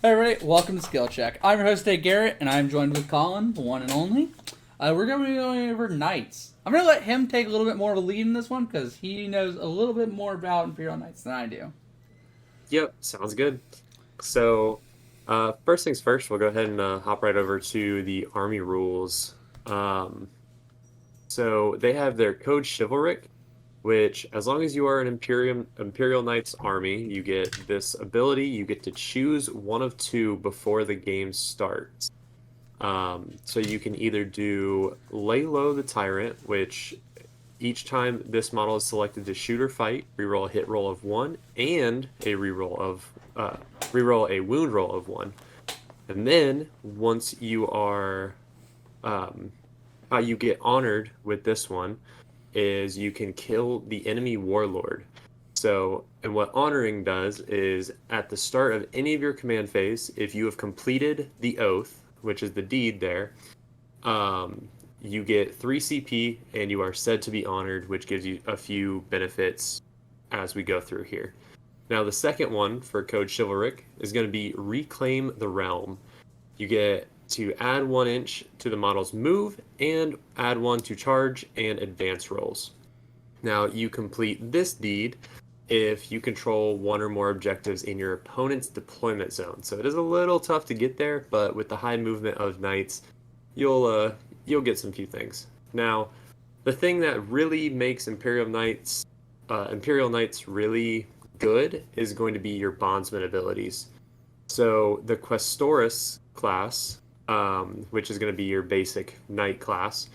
Hey everybody, welcome to Skill Check. I'm your host, Dave Garrett, and I'm joined with Colin, the one and only. We're going to be going over Knights. I'm going to let him take a little bit more of a lead in this one because he knows a little bit more about Imperial Knights than I do. Yep, sounds good. So, first things first, we'll go ahead and hop right over to the army rules. Um, so they have their code chivalric, which as long as you are an Imperial Knights army, you get this ability. You get to choose one of two before the game starts. So you can either do Lay Low the Tyrant, which each time this model is selected to shoot or fight, reroll a hit roll of one and a reroll a wound roll of one. And then once you are how you get honored with this one is you can kill the enemy warlord. So, and what honoring does is at the start of any of your command phase, if you have completed the oath, which is the deed there, you get 3 CP and you are said to be honored, which gives you a few benefits as we go through here. Now, the second one for Code Chivalric is going to be Reclaim the Realm. You get to add 1 inch to the model's move and add 1 to charge and advance rolls. Now, you complete this deed if you control one or more objectives in your opponent's deployment zone. So it is a little tough to get there, but with the high movement of knights, you'll get some few things. Now, the thing that really makes Imperial Knights really good is going to be your bondsman abilities. So the Questoris class, which is going to be your basic knight class,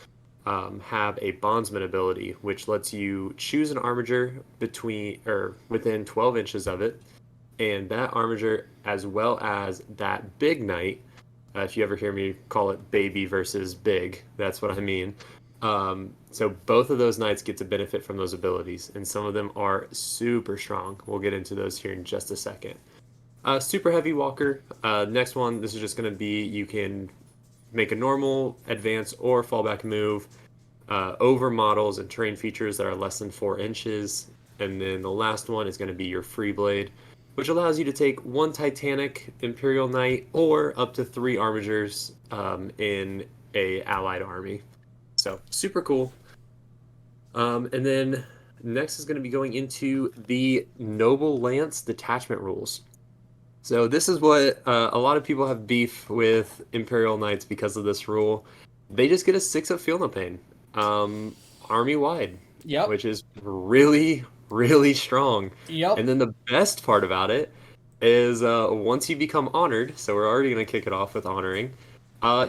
have a bondsman ability, which lets you choose an armiger between or within 12 inches of it, and that armiger, as well as that big knight. If you ever hear me call it baby versus big, that's what I mean. So both of those knights get to benefit from those abilities, and some of them are super strong. We'll get into those here in just a second. Super heavy walker. Next one, this is just going to be you can make a normal, advance, or fallback move over models and terrain features that are less than 4 inches. And then the last one is going to be your free blade, which allows you to take one Titanic Imperial Knight or up to 3 armigers in a allied army. So super cool. And then next is going to be going into the Noble Lance detachment rules. So this is what a lot of people have beef with Imperial Knights because of this rule. They just get a 6 of Feel No Pain, army wide, Yep. which is really, really strong. Yep. And then the best part about it is once you become honored, so we're already going to kick it off with honoring,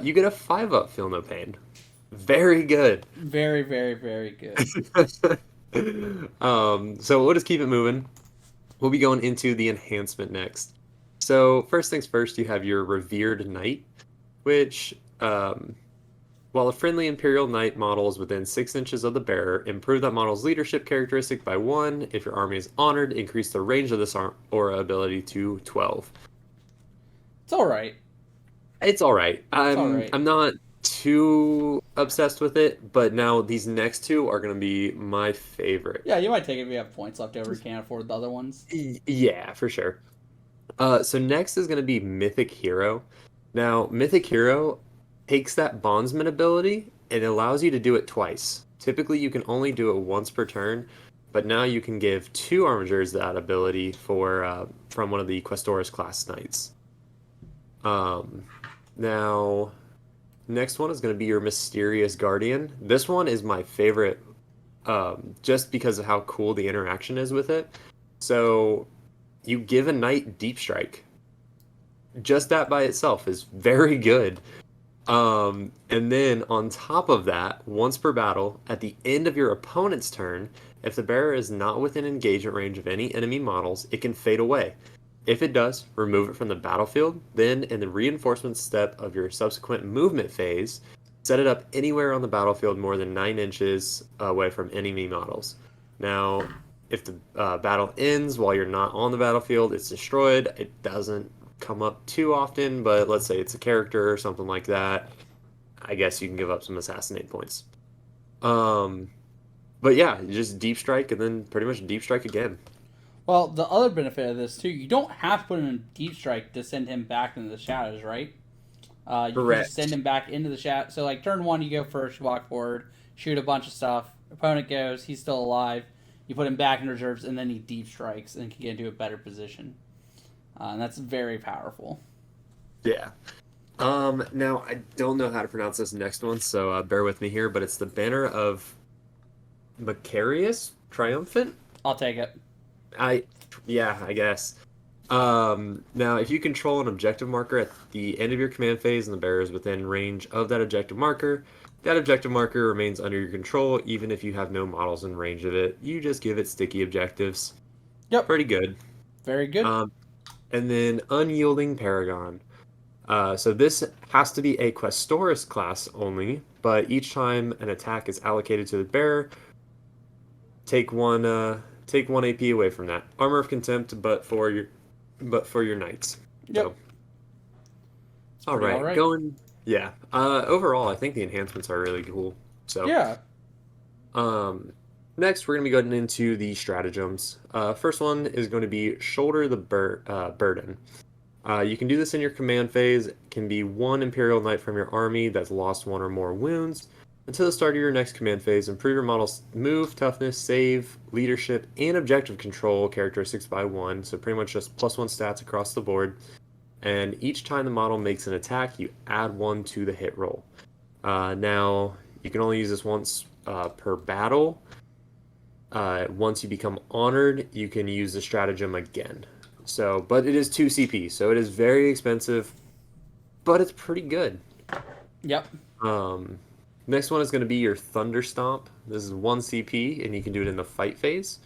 you get a 5 up Feel No Pain. Very good. Very, very, very good. So we'll just keep it moving. We'll be going into the enhancement next. So first things first, you have your Revered Knight, which, while a friendly Imperial Knight model is within 6 inches of the bearer, improve that model's leadership characteristic by 1. If your army is honored, increase the range of this aura ability to 12. It's alright. It's all right. It's I'm alright. not too obsessed with it, but now these next two are going to be my favorite. Yeah, you might take it if you have points left over. You can't afford the other ones. Yeah, for sure. So next is going to be Mythic Hero. Now, Mythic Hero takes that Bondsman ability and allows you to do it twice. Typically, you can only do it once per turn, but now you can give 2 armigers that ability from one of the Questoris class knights. Um, Now, next one is going to be your Mysterious Guardian. This one is my favorite, just because of how cool the interaction is with it. So you give a knight deep strike. Just that by itself is very good. And then on top of that, once per battle, at the end of your opponent's turn, if the bearer is not within engagement range of any enemy models, it can fade away. If it does, remove it from the battlefield. Then, in the reinforcement step of your subsequent movement phase, set it up anywhere on the battlefield more than 9 inches away from enemy models. Now, if the battle ends while you're not on the battlefield, it's destroyed. It doesn't come up too often, but let's say it's a character or something like that. I guess you can give up some assassinate points. Um, but yeah, just deep strike and then pretty much deep strike again. Well, the other benefit of this too, you don't have to put him in deep strike to send him back into the shadows, right? You can just send Correct. him back into the shadow. So like turn one, you go first, you walk forward, shoot a bunch of stuff. Opponent goes, he's still alive. You put him back in reserves, and then he deep strikes and can get into a better position. And that's very powerful. Yeah. Now I don't know how to pronounce this next one, so bear with me here, but it's the Banner of Macarius Triumphant. I'll take it. I, yeah, I guess. Now, if you control an objective marker at the end of your command phase and the bearer is within range of that objective marker remains under your control, even if you have no models in range of it. You just give it sticky objectives. Yep. Pretty good. Very good. And then Unyielding Paragon. So this has to be a Questoris class only, but each time an attack is allocated to the bearer, take one AP away from that. Armor of Contempt, but for your knights. Yep. So, all right. Going. Yeah. Overall, I think the enhancements are really cool. So yeah. Next, we're going to be going into the stratagems. First one is going to be Shoulder the Burden. You can do this in your command phase. It can be one Imperial Knight from your army that's lost one or more wounds. Until the start of your next command phase, improve your model's move, toughness, save, leadership, and objective control characteristics by 1. So pretty much just +1 stats across the board. And each time the model makes an attack, you add 1 to the hit roll. Now, you can only use this once per battle. Once you become honored, you can use the stratagem again. So, but it is 2 CP, so it is very expensive, but it's pretty good. Yep. Next one is going to be your Thunder Stomp. This is 1 CP, and you can do it in the fight phase.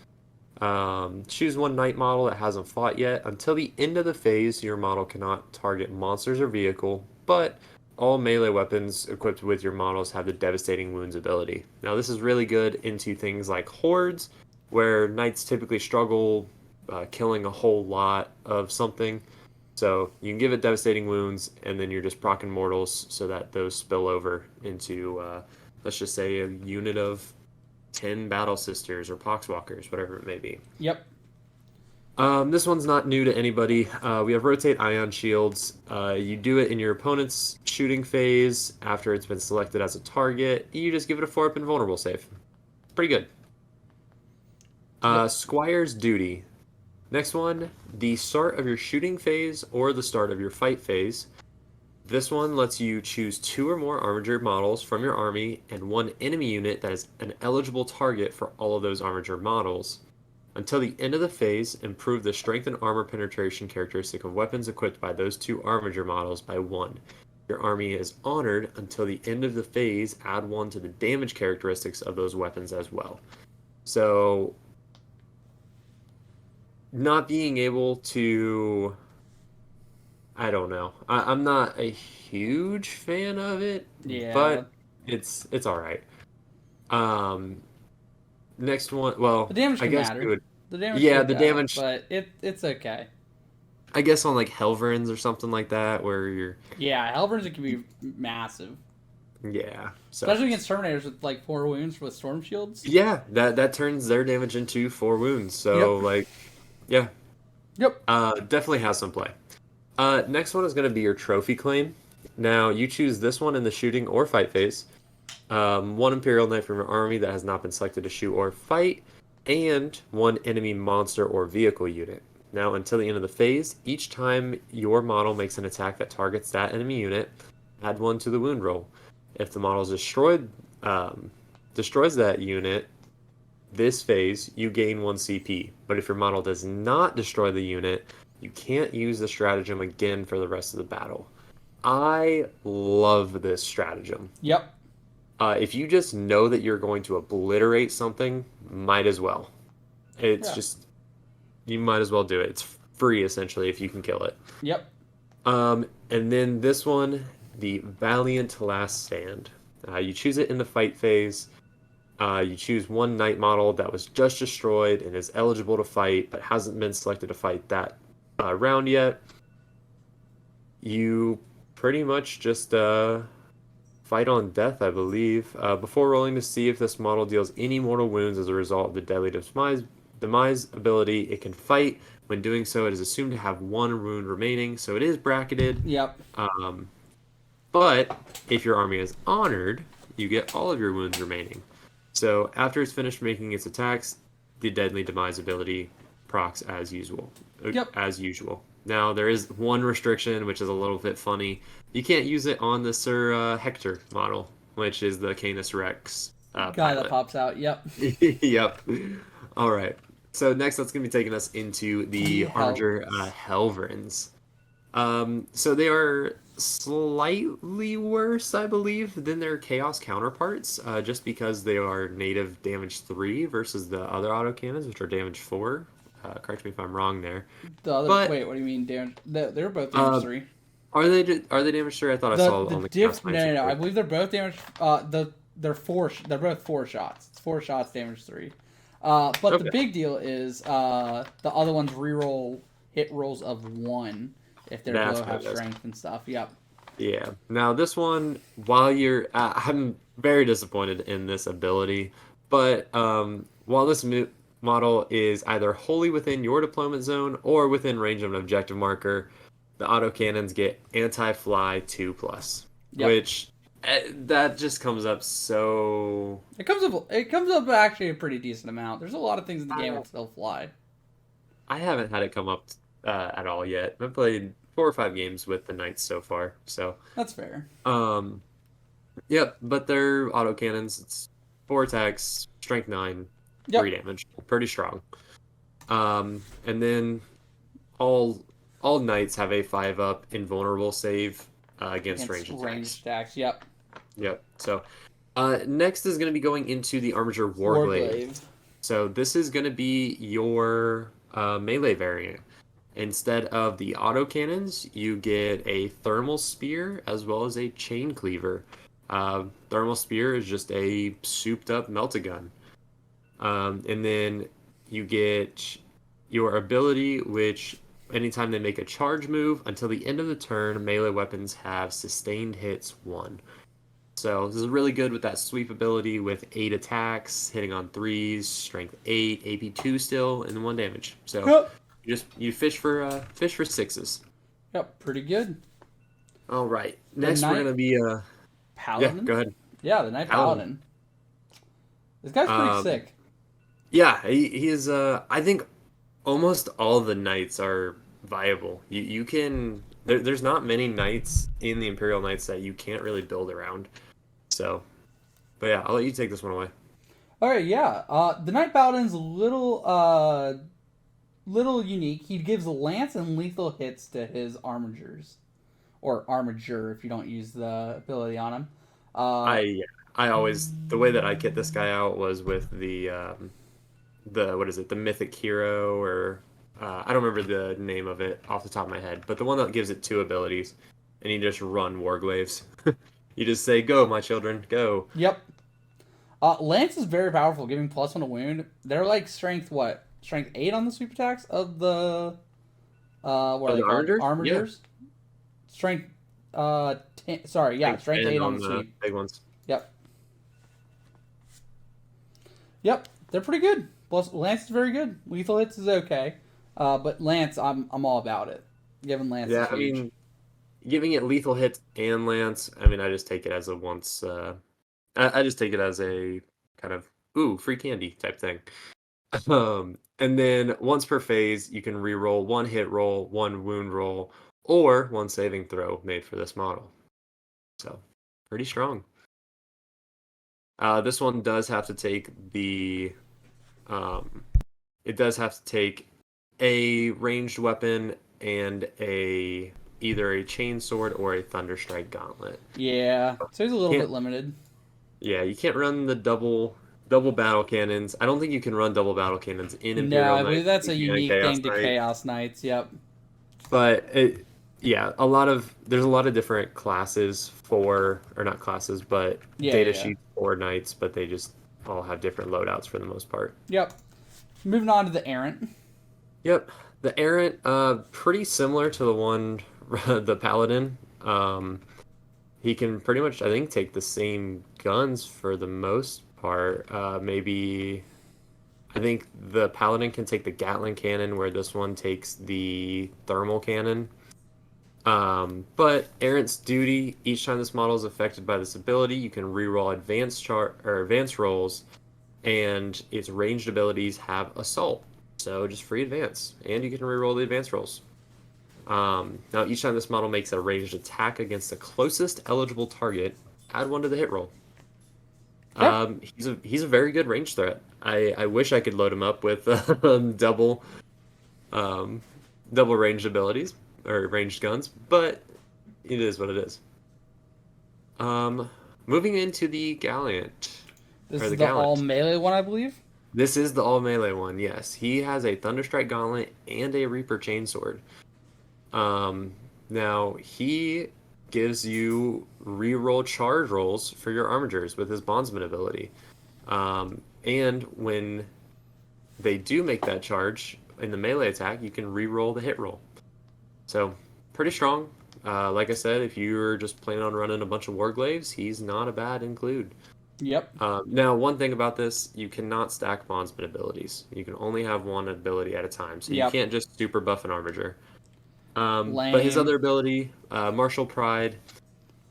Choose one knight model that hasn't fought yet. Until the end of the phase, your model cannot target monsters or vehicle, but all melee weapons equipped with your models have the Devastating Wounds ability. Now, this is really good into things like hordes, where knights typically struggle killing a whole lot of something. So you can give it Devastating Wounds, and then you're just proccing mortals so that those spill over into, let's just say, a unit of 10 Battle Sisters or Poxwalkers, whatever it may be. Yep. This one's not new to anybody. We have Rotate Ion Shields. You do it in your opponent's shooting phase after it's been selected as a target. You just give it a 4-up invulnerable save. Pretty good. Squire's Duty. Next one, the start of your shooting phase or the start of your fight phase. This one lets you choose 2 or more armature models from your army and 1 enemy unit that is an eligible target for all of those armature models. Until the end of the phase, improve the strength and armor penetration characteristic of weapons equipped by those 2 armature models by 1. Your army is honored until the end of the phase. Add 1 to the damage characteristics of those weapons as well. So, not being able to, I don't know. I'm not a huge fan of it, but it's all right. Next one, well, the damage I can guess matter. it would, The damage yeah, can the go, damage, but it's okay. I guess on like Helverins or something like that, where you're, Yeah, Hellburns it can be massive. yeah, so Especially against Terminators with like 4 wounds with Storm Shields. yeah, that turns their damage into 4 wounds. So like, yeah, Yep. definitely has some play. Next one is going to be your Trophy Claim. Now, you choose this one in the shooting or fight phase. 1 Imperial Knight from your army that has not been selected to shoot or fight, and 1 enemy monster or vehicle unit. Now, until the end of the phase, each time your model makes an attack that targets that enemy unit, add 1 to the wound roll. If the model is destroys that unit this phase, you gain 1 CP. But if your model does not destroy the unit, you can't use the stratagem again for the rest of the battle. I love this stratagem. Yep. If you just know that you're going to obliterate something, might as well. It's just, you might as well do it. It's free, essentially, if you can kill it. Yep. And then this one, the Valiant Last Stand. You choose it in the fight phase. You choose 1 knight model that was just destroyed and is eligible to fight, but hasn't been selected to fight that round yet. You pretty much just fight on death, I believe, before rolling to see if this model deals any mortal wounds as a result of the deadly demise ability, it can fight. When doing so, it is assumed to have one wound remaining, so it is bracketed. Yep. But if your army is honored, you get all of your wounds remaining. So after it's finished making its attacks, the deadly demise ability procs as usual. Yep. As usual. Now there is one restriction, which is a little bit funny. You can't use it on the Sir Hector model, which is the Canis Rex Guy pilot. that pops out. Yep. Yep. All right. So next, that's going to be taking us into the Armiger Helverins. So they are slightly worse, I believe, than their Chaos counterparts, just because they are native damage 3 versus the other autocannons, which are damage 4. Correct me if I'm wrong there. The other, But, wait, what do you mean damage? They're both damage 3. Are they damage 3? I thought I saw on the Chaos Knights. No. I believe they're both damage. They're both 4 shots. It's 4 shots, damage 3. But Okay. the big deal is the other ones reroll hit rolls of 1 if they're below half strength and stuff. Yep. Yeah. Now this one, while you're, I'm very disappointed in this ability, but while this model is either wholly within your deployment zone or within range of an objective marker, the autocannons get anti-fly 2+, which that just comes up so. It comes up actually a pretty decent amount. There's a lot of things in the game that still fly. I haven't had it come up at all yet. I've played 4 or 5 games with the Knights so far, so that's fair. Yep, but they're autocannons. It's 4 attacks, strength 9, 3 damage, pretty strong. And then all Knights have a 5+ invulnerable save against ranged attacks. Yep. So next is going to be going into the Armiger Warglaive. So this is going to be your melee variant. Instead of the autocannons, you get a thermal spear as well as a chain cleaver. Thermal spear is just a souped-up melt-a-gun. And then you get your ability, which anytime they make a charge move, until the end of the turn, melee weapons have sustained hits 1. So this is really good with that sweep ability with 8 attacks, hitting on 3s, strength 8, AP 2 still, and 1 damage. So you fish for 6s. Yep, pretty good. All right, next we're gonna be Paladin. Yeah, go ahead. Yeah, the Knight Paladin. This guy's pretty sick. Yeah, he is. I think almost all the Knights are viable. You can. There's not many Knights in the Imperial Knights that you can't really build around. So, but yeah, I'll let you take this one away. All right, yeah. The Knight Paladin's a little unique. He gives lance and lethal hits to his armigers, or armiger if you don't use the ability on him. I always, the way that I get this guy out was with the what is it, the mythic hero, or I don't remember the name of it off the top of my head, but the one that gives it 2 abilities, and you just run Warglaives. You just say, "Go, my children, go." Yep. Lance is very powerful, giving +1 to wound. They're like strength 8 on the sweep attacks of the what are they called? Armigers. Yeah. Strength 10, strength 8 on the sweep. Big ones. Yep. They're pretty good. Plus Lance is very good. Lethal hits is okay. But Lance, I'm all about it. Giving Lance I mean, giving it lethal hits and Lance, I mean, I just take it as a once I just take it as a kind of free candy type thing. And then once per phase, you can reroll 1 hit roll, 1 wound roll, or 1 saving throw made for this model. So, pretty strong. This one does have to take it does have to take a ranged weapon and either a chain sword or a thunderstrike gauntlet. Yeah, so he's a little bit limited. Yeah, you can't run the double battle cannons. I don't think you can run double battle cannons in Imperial Knights. No, I believe that's a unique thing to Chaos Knights. Yep. But there's a lot of different classes data sheets for Knights, but they just all have different loadouts for the most part. Yep. Moving on to the Errant. Yep, the Errant, pretty similar to the one, the Paladin. He can pretty much, I think, take the same guns for the most part. Maybe I think the Paladin can take the Gatling cannon, where this one takes the thermal cannon. But Errant's duty, each time this model is affected by this ability, you can reroll advanced rolls, and its ranged abilities have assault. So just free advance, and you can reroll the advanced rolls. Now each time this model makes a ranged attack against the closest eligible target, add one to the hit roll. Yeah. He's a very good range threat. I wish I could load him up with double um, double ranged abilities or ranged guns, but it is what it is. Moving into the Gallant. This Or is the the all Gallant. melee one, I believe. This is the all melee one, yes. He has a Thunderstrike Gauntlet and a Reaper Chainsword. Now he gives you reroll charge rolls for your armigers with his Bondsman ability. And when they do make that charge in the melee attack, you can reroll the hit roll. So pretty strong. Like I said, if you're just planning on running a bunch of Warglaives, he's not a bad include. Yep. Now, one thing about this, you cannot stack Bondsman abilities. You can only have one ability at a time, so you Yep. can't just super buff an Armiger. But his Lame. other ability, Martial Pride,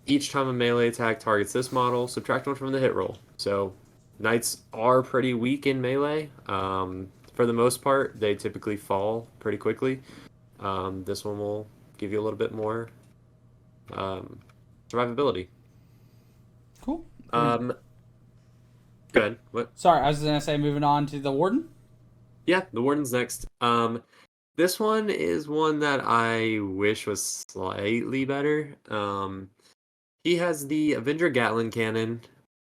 each time a melee attack targets this model, subtract one from the hit roll. So Knights are pretty weak in melee. For the most part, they typically fall pretty quickly. This one will give you a little bit more survivability. Cool. Go ahead. What? Sorry, I was gonna say moving on to the Warden. Yeah, the Warden's next. This one is one that I wish was slightly better. He has the Avenger Gatling cannon,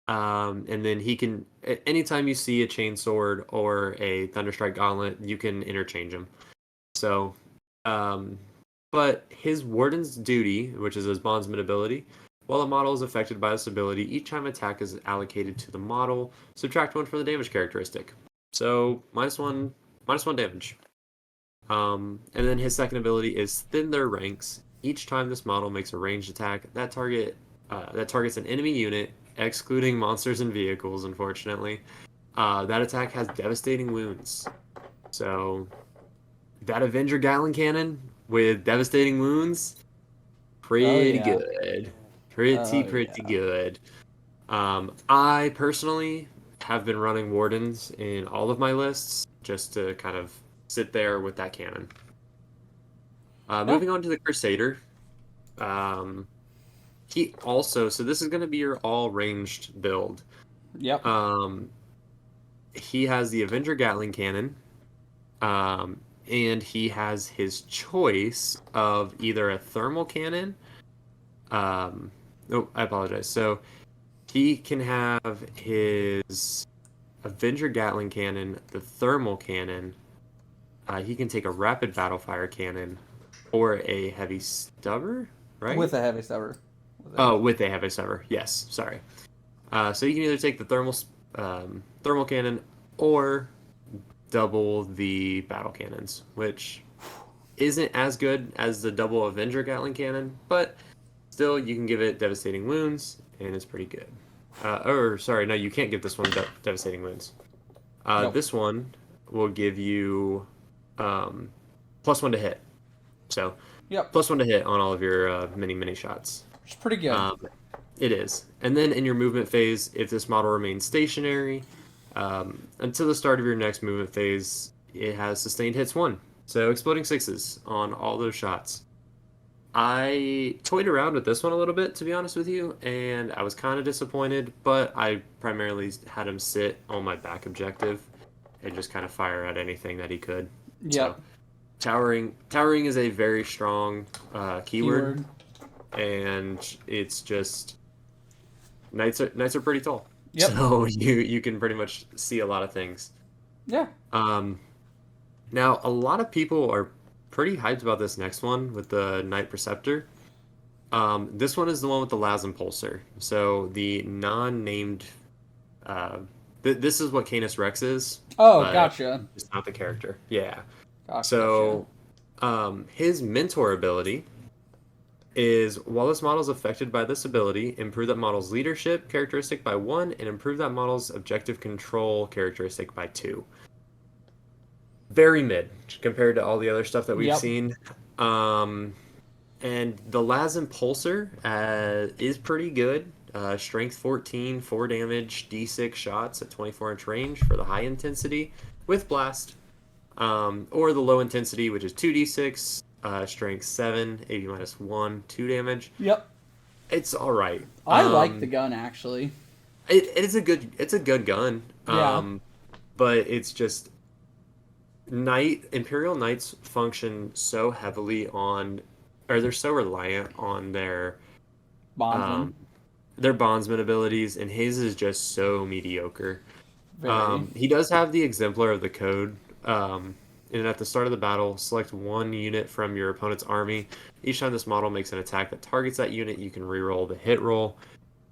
and then he can, anytime you see a Chainsword or a Thunderstrike Gauntlet, you can interchange them. So, but his Warden's duty, which is his Bondsman ability, while a model is affected by this ability, each time attack is allocated to the model, subtract one from the damage characteristic. So -1 damage. And then his second ability is Thin Their Ranks. Each time this model makes a ranged attack, that targets an enemy unit, excluding monsters and vehicles, unfortunately. That attack has devastating wounds. So that Avenger Gatling cannon with devastating wounds, pretty yeah. good. Pretty Yeah. good. I personally have been running Wardens in all of my lists just to kind of sit there with that cannon. Moving on to the Crusader. He also, so this is going to be your all ranged build. Yep. He has the Avenger Gatling cannon, and he has his choice of either a thermal cannon. Oh, I apologize. So he can have his Avenger Gatling cannon, the thermal cannon. He can take a rapid battle fire cannon or a heavy stubber, right? With a heavy stubber. With a heavy stubber. Yes, sorry. So you can either take the thermal cannon or double the battle cannons, which isn't as good as the double Avenger Gatling cannon, but still you can give it devastating wounds, and it's pretty good. Or sorry, no, you can't give this one devastating wounds. Nope. This one will give you +1 to hit. So Yep. +1 to hit on all of your mini shots. It's pretty good. It is. And then in your movement phase, if this model remains stationary until the start of your next movement phase, it has sustained hits 1. So exploding 6s on all those shots. I toyed around with this one a little bit, to be honest with you, and I was kind of disappointed, but I primarily had him sit on my back objective and just kind of fire at anything that he could. Yep. So, towering is a very strong keyword, and it's just knights are pretty tall. Yep. So you can pretty much see a lot of things. Yeah. Now a lot of people are pretty hyped about this next one with the Knight Preceptor. This one is the one with the Lasm Pulsar. So the non-named this is what Canis Rex is. Oh, gotcha. It's not the character. Yeah. Gotcha. So his mentor ability is while this model is affected by this ability, improve that model's leadership characteristic by 1 and improve that model's objective control characteristic by 2. very mid compared to all the other stuff that we've Yep. seen. Um, and the Las Impulsor is pretty good. Strength 14, 4 damage, D6 shots at 24-inch range for the high intensity with blast. Or the low intensity, which is 2d6, strength 7, 80 minus 1, 2 damage. Yep. It's all right. I like the gun actually. It is a good gun. Yeah. But it's just Imperial Knights function so heavily on, or they're so reliant on Bondsman. um, their bondsman abilities, and his is just so mediocre. Very. He does have the exemplar of the code. And at the start of the battle, select one unit from your opponent's army. Each time this model makes an attack that targets that unit, you can reroll the hit roll.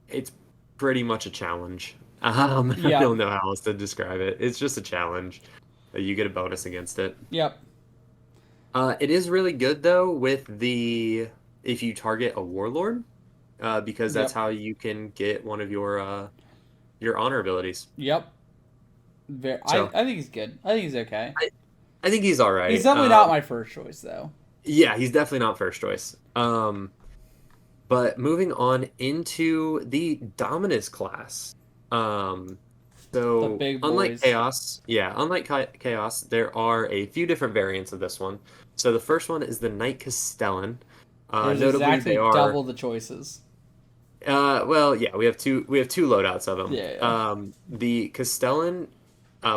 It's pretty much a challenge. I Yep. don't know how else to describe it. It's just a challenge. You get a bonus against it. Yep. It is really good though with if you target a warlord, because that's Yep. how you can get one of your honor abilities. Yep. Very. So I think he's good. I think he's okay. I think he's all right. He's definitely not my first choice though. Yeah, he's definitely not first choice. But moving on into the Dominus class. The big Unlike boys. Chaos, Chaos, there are a few different variants of this one. So the first one is the Knight Castellan. There's Notably, exactly they are double the choices. well, yeah, we have two loadouts of them. Yeah. The Castellan,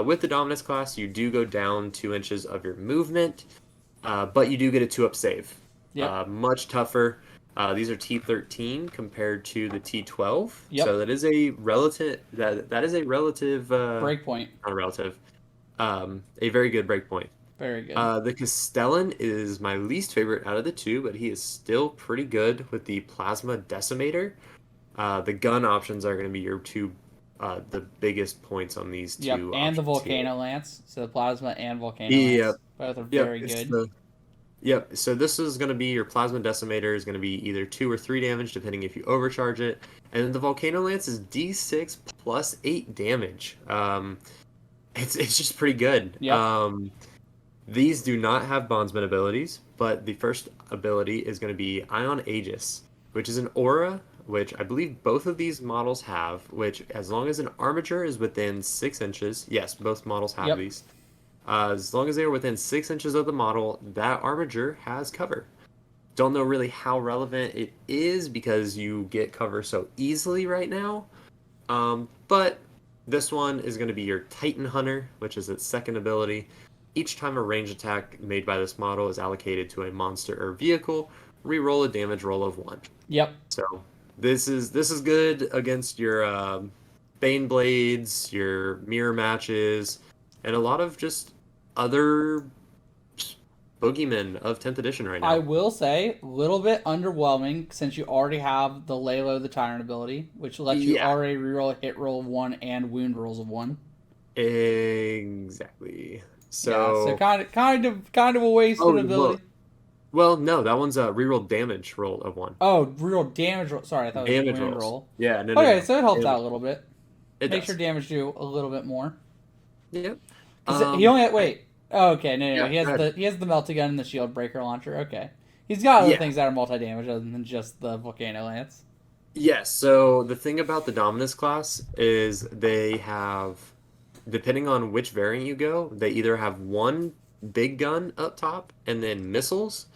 with the Dominus class, you do go down 2 inches of your movement, but you do get a 2-up save. Yep. Much tougher. These are T13 compared to the T12. Yep. So that is a relative. That is a relative. Breakpoint. Not a relative. A very good breakpoint. Very good. The Castellan is my least favorite out of the two, but he is still pretty good with the Plasma Decimator. The gun options are going to be your two, the biggest points on these two. Yep, and the options Volcano here. Lance. So the Plasma and Volcano Yep. Lance. Both are Yep. very It's good. Yep. So this is going to be your Plasma Decimator is going to be either 2 or 3 damage depending if you overcharge it, and then the Volcano Lance is D6 plus 8 damage. It's just pretty good. Yep. These do not have bondsman abilities, but the first ability is going to be Ion Aegis, which is an aura, which I believe both of these models have, which as long as an armature is within 6 inches, yes, both models have Yep. these. As long as they are within 6 inches of the model, that armature has cover. Don't know really how relevant it is because you get cover so easily right now. But this one is going to be your Titan Hunter, which is its second ability. Each time a range attack made by this model is allocated to a monster or vehicle, reroll a damage roll of 1. Yep. So this is good against your Bane Blades, your mirror matches, and a lot of just other boogeymen of 10th edition right now. I will say, a little bit underwhelming since you already have the Laylo the Tyrant ability, which lets you Yeah. already reroll a hit roll of 1 and wound rolls of 1. Exactly. So, Yeah, so kind of a wasted oh, ability. well, no, that one's a reroll damage roll of 1. Oh, reroll damage roll. Sorry, I thought it was Damage wound rolls. roll. Yeah, no. Okay, so it helps out a Damage. little bit. It Makes does. your damage do a little bit more. Yep. Because he only had, wait. Oh, okay, no. Yeah, He go has ahead. the melty gun and the shield breaker launcher. Okay, he's got other Yeah. things that are multi damage other than just the volcano lance. Yes, so the thing about the Dominus class is they have, depending on which variant you go, they either have one big gun up top and then missiles,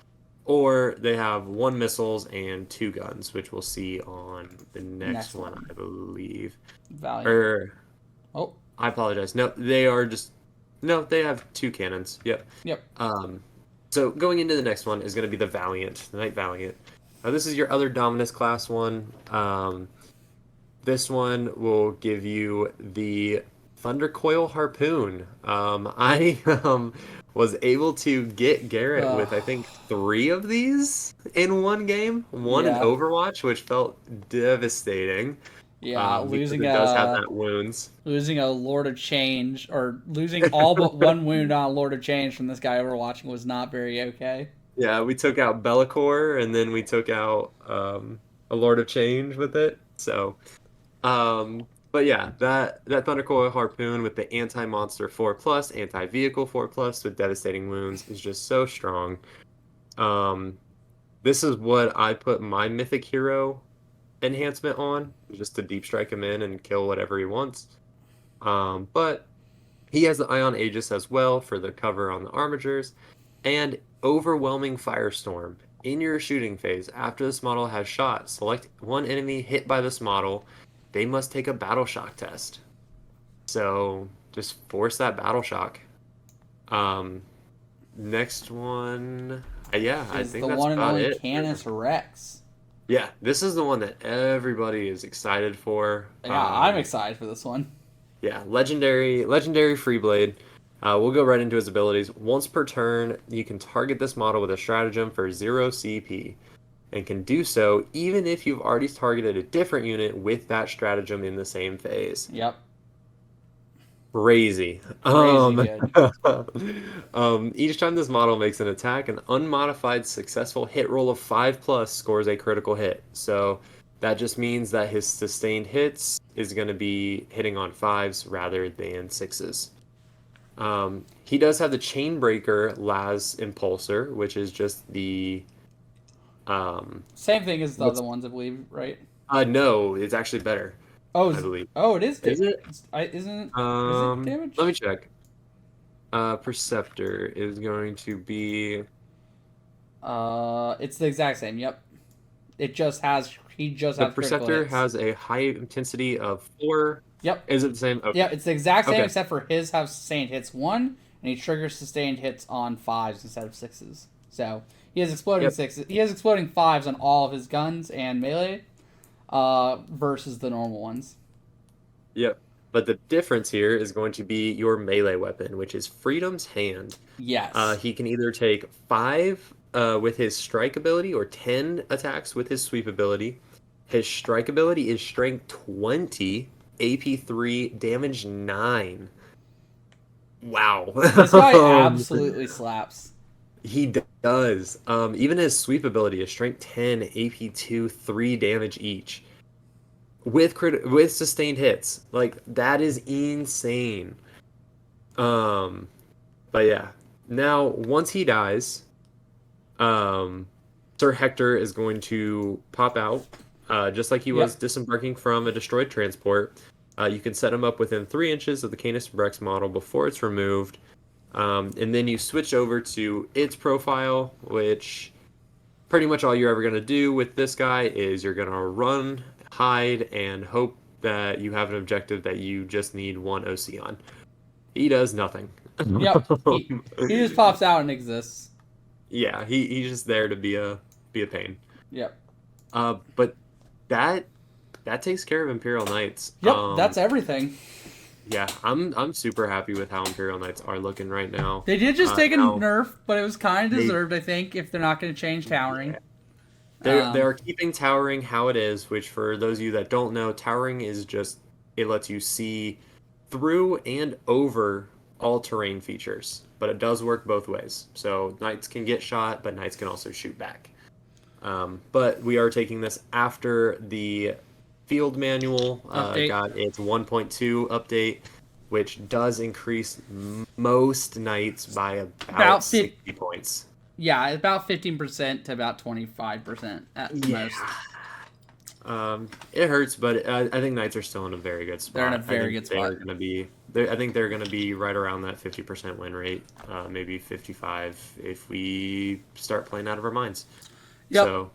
or they have one missiles and 2 guns, which we'll see on the next one, I believe. Valiant. Or, Oh, I apologize. No, they have 2 cannons. Yep. yep. So going into the next one is going to be the Valiant, the Knight Valiant. This is your other Dominus class one. This one will give you the Thundercoil Harpoon. I was able to get Garrett with I think 3 of these in one game. One in Yeah. Overwatch, which felt devastating. Yeah, Because it does have that wounds. losing a Lord of Change, or losing all but one wound on a Lord of Change from this guy overwatching was not very okay. Yeah, we took out Bellicor, and then we took out a Lord of Change with it. So, But yeah, that Thundercoil Harpoon with the anti-monster 4+, anti-vehicle 4+ with devastating wounds is just so strong. Um, this is what I put my Mythic Hero enhancement on, just to deep strike him in and kill whatever he wants. But he has the Ion Aegis as well for the cover on the armatures, and Overwhelming Firestorm. In your shooting phase, after this model has shot, select one enemy hit by this model. They must take a battle shock test. So just force that battle shock. Um, Next one, yeah, I Is think the that's one and about only it. Canis Rex. Yeah, this is the one that everybody is excited for. Yeah, I'm excited for this one. Yeah, legendary Freeblade. We'll go right into his abilities. Once per turn, you can target this model with a stratagem for 0 CP, and can do so even if you've already targeted a different unit with that stratagem in the same phase. Yep. Crazy. Crazy good. Each time this model makes an attack, an unmodified successful hit roll of 5+ scores a critical hit. So that just means that his sustained hits is going to be hitting on 5s rather than 6s. He does have the Chainbreaker Las Impulsor, which is just the Same thing as the what's other ones, I believe, right? no, it's actually better, Oh, I believe. it is. Is it? Is it damage? Let me check. Preceptor is going to be It's the exact same. Yep. He just the has critical Preceptor hits. has a high intensity of 4. Yep. Is it the same? Okay. Yeah, it's the exact same Okay. except for his have sustained hits 1, and he triggers sustained hits on 5s instead of 6s. So he has exploding Yep. 6s. He has exploding 5s on all of his guns and melee, versus the normal ones. Yep. But the difference here is going to be your melee weapon, which is Freedom's Hand. Yes. He can either take 5 with his strike ability or 10 attacks with his sweep ability. His strike ability is strength 20, AP 3, damage 9. Wow. This guy absolutely slaps. He does. Even his sweep ability is strength 10, AP 2, 3 damage each. With sustained hits. Like, that is insane. But yeah. Now, once he dies, Sir Hector is going to pop out, just like he was Yep. disembarking from a destroyed transport. You can set him up within 3 inches of the Canis Rex model before it's removed. And then you switch over to its profile, which pretty much all you're ever going to do with this guy is you're going to run, hide, and hope that you have an objective that you just need 1 OC on. He does nothing. Yep. He just pops out and exists. Yeah, he's just there to be a pain. Yep. But that takes care of Imperial Knights. Yep. That's everything. Yeah, I'm super happy with how Imperial Knights are looking right now. They did just take a now nerf, but it was kind of they- deserved, I think, if they're not going to change towering. They are keeping towering how it is, which for those of you that don't know, towering is just it lets you see through and over all terrain features, but it does work both ways. So knights can get shot, but knights can also shoot back. But we are taking this after the field manual Update. got its 1.2 update, which does increase most knights by about 60 points. Yeah, about 15% to about 25% at most. It hurts, but I think knights are still in a very good spot. They're in a very good spot. I think they're going to be right around that 50% win rate, maybe 55 if we start playing out of our minds. Yep. So,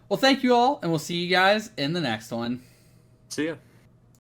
well, thank you all, and we'll see you guys in the next one. see ya.